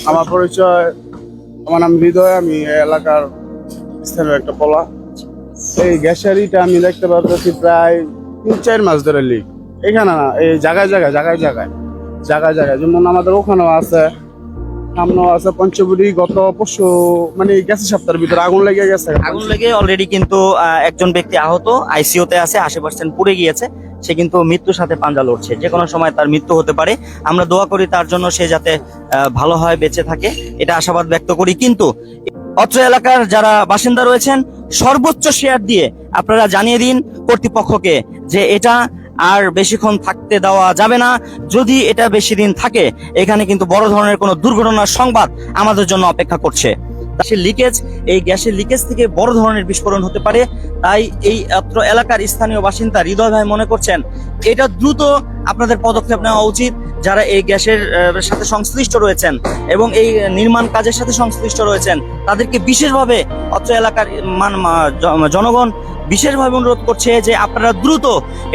আমার পরিচয়, আমার নাম হৃদয়, আমি এই এলাকার স্থানীয় একটা পোলা। এই গ্যাসারিটা আমি দেখতে পাচ্ছি প্রায় 3-4 মাস ধরে লিক। এখানে না, এই জায়গায় জায়গায় জায়গায় জায়গায় জায়গায় জায়গায়, যেমন আমাদের ওখানেও আছে, সামনেও আছে পঞ্চবুড়ি। গত পরশু মানে গেছে সপ্তাহের ভিতরে আগুন লেগে গেছে। আগুন লেগে অলরেডি কিন্তু একজন ব্যক্তি আহত, আইসিইউতে আছে, 80% পুড়ে গিয়েছে। সে কিন্তু মৃত্যুর সাথে পাঞ্জা লড়ছে, যে কোনো সময় তার মৃত্যু হতে পারে। আমরা দোয়া করি তার জন্য, সে যাতে ভালো হয়, বেঁচে থাকে, এটা আশাবাদ ব্যক্ত করি। কিন্তু অত্র এলাকার যারা বাসিন্দা রয়েছেন, সর্বোচ্চ শেয়ার দিয়ে আপনারা জানিয়ে দিন কর্তৃপক্ষকে যে এটা আর বেশিক্ষণ থাকতে দেওয়া যাবে না। যদি এটা বেশি দিন থাকে, এখানে কিন্তু বড় ধরনের কোনো দুর্ঘটনার সংবাদ আমাদের জন্য অপেক্ষা করছে। এই গ্যাসের লিকেজ থেকে বড় ধরনের বিস্ফোরণ হতে পারে। তাই এই অত্র এলাকার স্থানীয় বাসিন্দা হৃদয় ভাই মনে করছেন এটা দ্রুত আপনাদের পদক্ষেপ নেওয়া উচিত। যারা এই গ্যাসের সাথে সংশ্লিষ্ট রয়েছেন এবং এই নির্মাণ কাজের সাথে সংশ্লিষ্ট রয়েছেন, তাদেরকে বিশেষভাবে অত্র এলাকার জনগণ বিশেষভাবে অনুরোধ করছে যে আপনারা দ্রুত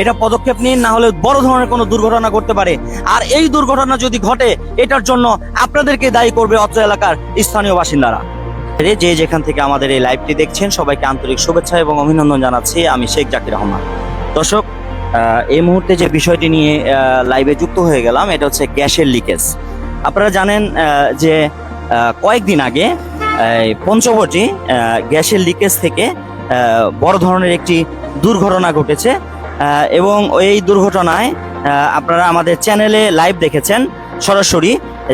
এটা পদক্ষেপ নিন, না হলে বড় ধরনের কোনো দুর্ঘটনা ঘটতে পারে। আর এই দুর্ঘটনা যদি ঘটে, এটার জন্য আপনাদেরকে দায়ী করবে অত্র এলাকার স্থানীয় বাসিন্দারা। যে যেখান থেকে আমাদের এই লাইভটি দেখছেন, সবাইকে আন্তরিক শুভেচ্ছা এবং অভিনন্দন জানাচ্ছি। আমি শেখ জাকির রহমান। দর্শক, এই মুহূর্তে যে বিষয়টি নিয়ে লাইভে যুক্ত হয়ে গেলাম, এটা হচ্ছে গ্যাসের লিকেজ। আপনারা জানেন যে কয়েকদিন আগে পঞ্চবটি গ্যাসের লিকেজ থেকে বড় ধরনের একটি দুর্ঘটনা ঘটেছে এবং এই দুর্ঘটনায় আপনারা আমাদের চ্যানেলে লাইভ দেখেছেন সরাসরি,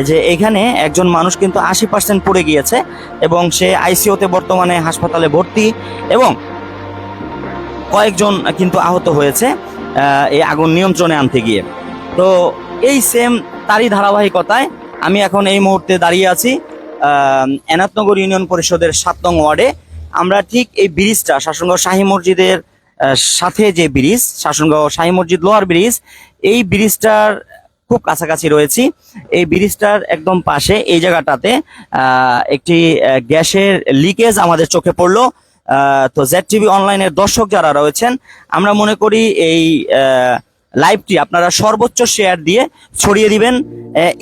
যে এখানে একজন মানুষ কিন্তু 80% পড়ে গিয়েছে এবং সে আইসিইউতে বর্তমানে হাসপাতালে ভর্তি, এবং কয়েকজন কিন্তু আহত হয়েছে এই আগুন নিয়ন্ত্রণে আনতে গিয়ে। তো এই সেম তারই ধারাবাহিকতায় আমি এখন এই মুহূর্তে দাঁড়িয়ে আছি এনায়তনগর ইউনিয়ন পরিষদের 7 নং ওয়ার্ডে। আমরা ঠিক এই ব্রিজটা, শাসনগাঁও শাহী মসজিদের সাথে যে ব্রিজ, শাসনগাঁও শাহী মসজিদ লোহার ব্রিজ, এই ব্রিজটার খুব কাছাকাছি রয়েছি। এই ব্রিজটার একদম পাশে এই জায়গাটাতে একটি গ্যাসের লিকেজ আমাদের চোখে পড়লো। তো ZTV অনলাইনের দর্শক যারা রয়েছেন, আমরা মনে করি এই লাইভটি আপনারা সর্বোচ্চ শেয়ার দিয়ে ছড়িয়ে দিবেন।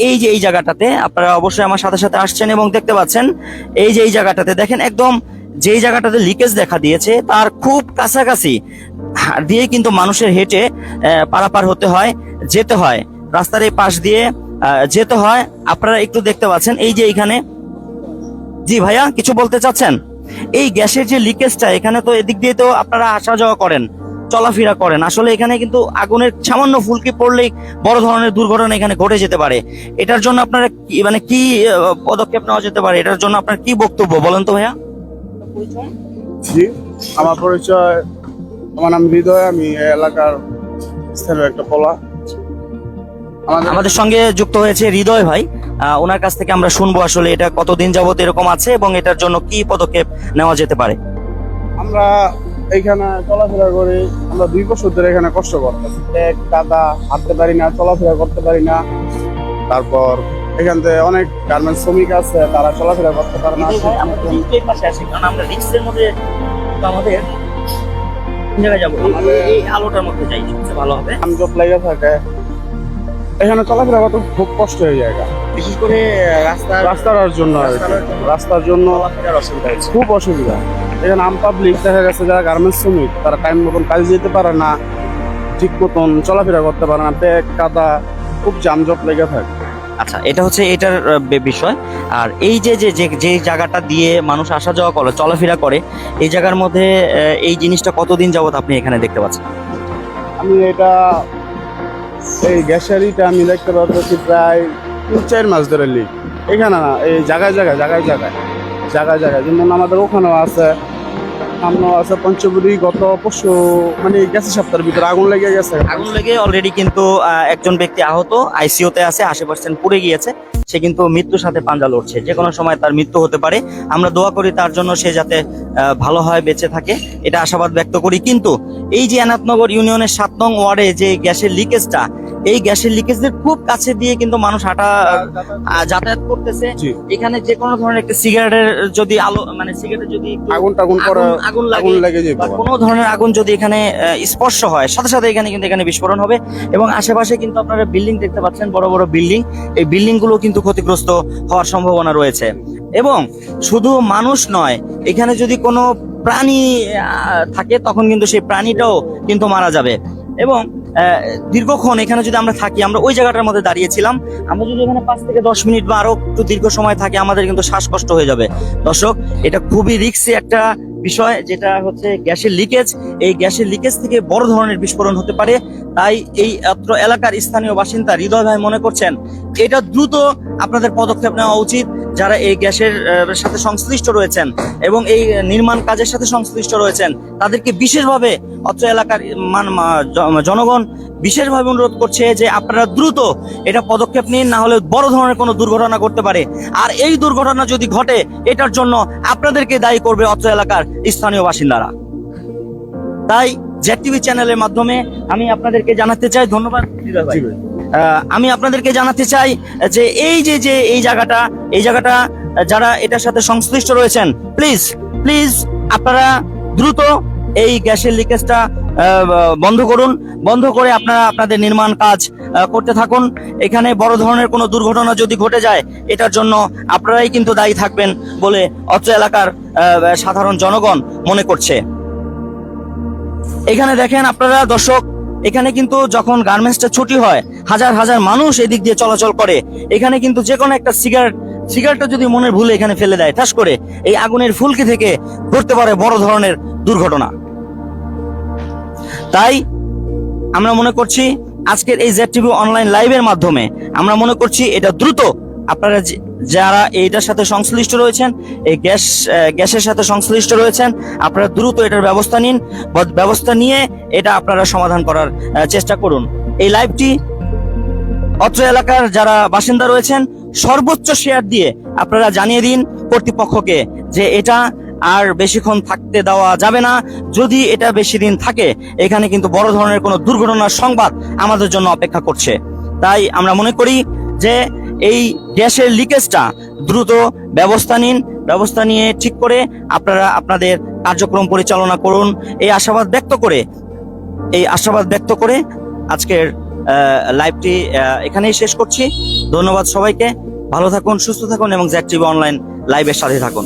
এই যে এই জায়গাটাতে আপনারা অবশ্যই আমার সাথে সাথে আসছেন এবং দেখতে পাচ্ছেন, এই যে এই জায়গাটাতে দেখেন, একদম যেই জায়গাটাতে লিকেজ দেখা দিয়েছে তার খুব কাছাকাছি দিয়ে কিন্তু মানুষের হেঁটে পারাপার হতে হয়, যেতে হয়, রাস্তার এই পাশ দিয়ে যেতে হয়। আপনারা একটু দেখতে পাচ্ছেন এই যে এইখানে। জি ভাইয়া, কিছু বলতে চাচ্ছেন? এই গ্যাসের যে লিকেজটা, এখানে তো এদিক দিয়ে তো আপনারা আসা যাওয়া করেন, চলাফেরা করেন, আসলে এখানে কিন্তু আগুনের সামান্য ফুলকি পড়লেই বড় ধরনের দুর্ঘটনা এখানে ঘটে যেতে পারে। এটার জন্য আপনারা কি পদক্ষেপ নেওয়া যেতে পারে? এটার জন্য আপনার কি বক্তব্য বলেন তো ভাইয়া? জি, আমার পরিচয়, আমার নাম হৃদয়, আমি এই এলাকার স্থানীয় একটা পোলা। আমাদের সঙ্গে যুক্ত হয়েছে হৃদয় ভাই। ওনার কাছ থেকে আমরা শুনবো আসলে এটা কতদিন যাবত এরকম আছে এবং এটার জন্য কি পদক্ষেপ নেওয়া যেতে পারে। আমরা এইখানে চলাফেরা করি, আমরা 2 বছর ধরে এখানে কষ্ট করতেছি। এক কাদা, হাঁটতে পারি না, চলাফেরা করতে পারি না। তারপর এখান থেকে অনেক গার্মেন্টস শ্রমিক আছে, তারা চলাফেরা করতে পারে না। আমরা এই পাশে আসি, কারণ আমরা রিক্সের মধ্যে আমাদের জায়গায় যাবো, এই আলোটার মধ্যে যাই, সবচেয়ে ভালো হবে। আমজট লেগে থাকে, এখানে চলাফেরা করতে খুব কষ্ট হয়ে যায়, বিশেষ করে রাস্তার জন্য আর কি। রাস্তার জন্য খুব অসুবিধা। এখানে আম পাবলিক দেখা গেছে যারা গার্মেন্টস শ্রমিক, তারা টাইম মতন কাজে যেতে পারে না, ঠিক মতন চলাফেরা করতে পারে না, ব্যাগ কাদা, খুব যানজট লেগে থাকে। আচ্ছা, এটা হচ্ছে এটার বিষয়। আর এই যে যে যে জায়গাটা দিয়ে মানুষ আসা যাওয়া করে, চলাফেরা করে, এই জায়গার মধ্যে এই জিনিসটা কতদিন যাবত আপনি এখানে দেখতে পাচ্ছেন? আমি এই গ্যাসারিটা আমি দেখতে পাচ্ছি প্রায় 3-4 মাস ধরে লিক। এখানে না, এই জায়গায় জায়গায় জায়গায় জায়গায় জায়গায় জায়গায়, যেমন আমাদের ওখানেও আছে, সামনেও আছে পঞ্চবুড়ি। গত পরশু মানে গেছে সপ্তাহের ভিতরে আগুন লেগে গেছে। আগুন লেগে অলরেডি কিন্তু একজন ব্যক্তি আহত, আইসিইউতে আছে, 80% পুড়ে গিয়েছে। সে কিন্তু মৃত্যুর সাথে পাঞ্জা লড়ছে, যে কোনো সময় তার মৃত্যু হতে পারে। আমরা দোয়া করি তার জন্য, সে যাতে ভালো হয়, বেঁচে থাকে, এটা আশাবাদ ব্যক্ত করি। কিন্তু এই যে এনায়তনগর ইউনিয়নের 7 নং ওয়ার্ডে যে গ্যাসের লিকেজটা, এই গ্যাসের লিকেজের খুব কাছে দিয়ে কিন্তু মানুষ যাতায়াত করতেছে। জি। এখানে যে কোনো ধরনের একটা সিগারেটের যদি আলো মানে সিগারেটের যদি একটু আগুন টাগুন করা আগুন আগুন লাগে লেগে বা যেতে কোনো ধরনের আগুন যদি এখানে স্পর্শ হয় সাথে সাথে এখানে বিস্ফোরণ হবে। এবং আশেপাশে কিন্তু আপনারা বিল্ডিং দেখতে পাচ্ছেন, বড় বড় বিল্ডিং, এই বিল্ডিং গুলো কিন্তু ক্ষতিগ্রস্ত হওয়ার সম্ভাবনা রয়েছে। এবং শুধু মানুষ নয়, এখানে যদি কোনো প্রাণী থাকে তখন কিন্তু সেই প্রাণীটাও কিন্তু মারা যাবে। এবং দীর্ঘক্ষণ এখানে যদি আমরা থাকি, আমরা ওই জায়গাটার মধ্যে দাঁড়িয়েছিলাম, আমরা যদি এখানে 5 থেকে 10 মিনিট বা আরো একটু দীর্ঘ সময় থাকি আমাদের কিন্তু শ্বাসকষ্ট হয়ে যাবে। দর্শক, এটা খুবই রিস্কি একটা বিষয়, যেটা হচ্ছে গ্যাসের লিকেজ। এই গ্যাসের লিকেজ থেকে বড় ধরনের বিস্ফোরণ হতে পারে। তাই এই অত্র এলাকার স্থানীয় বাসিন্দা হৃদয় ভাই মনে করছেন এটা দ্রুত আপনাদের পদক্ষেপ নেওয়া উচিত। যারা এই গ্যাসের সাথে সংশ্লিষ্ট রয়েছেন এবং এই নির্মাণ কাজের সাথে সংশ্লিষ্ট রয়েছেন তাদেরকে বিশেষভাবে অত্র এলাকার জনগণ বিশেষভাবে অনুরোধ করছে যে আপনারা দ্রুত এটা পদক্ষেপ নিন, না হলে বড় ধরনের কোনো দুর্ঘটনা করতে পারে। আর এই দুর্ঘটনা যদি ঘটে এটার জন্য আপনাদেরকে দায়ী করবে অত্র এলাকার স্থানীয় বাসিন্দারা। তাই জেড টিভি চ্যানেলের মাধ্যমে আমি আপনাদেরকে জানাতে চাই, ধন্যবাদ হৃদয় ভাই। জি ভাই। আমি আপনাদেরকে জানাতে চাই যে এই জায়গাটা যারা এটার সাথে সংশ্লিষ্ট রয়েছেন, প্লিজ আপনারা দ্রুত এই গ্যাসের লিকেজটা বন্ধ করুন। বন্ধ করে আপনারা আপনাদের নির্মাণ কাজ করতে থাকুন। এখানে বড় ধরনের কোনো দুর্ঘটনা যদি ঘটে যায় এটার জন্য আপনারাই কিন্তু দায়ী থাকবেন বলে অত্র এলাকার সাধারণ জনগণ মনে করছে। এখানে দেখেন আপনারা দর্শক, এখানে কিন্তু যখন গার্মেন্টসটা ছুটি হয় হাজার হাজার মানুষ এদিক দিয়ে চলাচল করে। এখানে কিন্তু যে কোনো একটা সিগারেটটা যদি মনের ভুলে এখানে ফেলে দেয়, ঠাস করে এই আগুনের ফুলকি থেকে ঘটতে পারে বড় ধরনের দুর্ঘটনা। তাই আমরা মনে করছি আজকের এই জেড টিভি অনলাইন লাইভের মাধ্যমে আমরা মনে করছি এটা দ্রুত আপনারা যারা এইটার সাথে সংশ্লিষ্ট রয়েছেন, এই গ্যাসের সাথে সংশ্লিষ্ট রয়েছেন, আপনারা দ্রুত এটার ব্যবস্থা নিন। ব্যবস্থা নিয়ে এটা আপনারা সমাধান করার চেষ্টা করুন। এই লাইভটি অত্র এলাকার যারা বাসিন্দা রয়েছেন সর্বোচ্চ শেয়ার দিয়ে আপনারা জানিয়ে দিন কর্তৃপক্ষকে যে এটা আর বেশিক্ষণ থাকতে দেওয়া যাবে না। যদি এটা বেশি দিন থাকে এখানে কিন্তু বড় ধরনের কোনো দুর্ঘটনার সংবাদ আমাদের জন্য অপেক্ষা করছে। তাই আমরা মনে করি যে এই গ্যাসের লিকেজটা দ্রুত ব্যবস্থা নিন, ব্যবস্থা নিয়ে ঠিক করে আপনারা আপনাদের কার্যক্রম পরিচালনা করুন। এই আশাবাদ ব্যক্ত করে আজকের লাইভটি এখানেই শেষ করছি। ধন্যবাদ সবাইকে, ভালো থাকুন, সুস্থ থাকুন এবং জেড টিভি অনলাইন লাইভের সাথে থাকুন।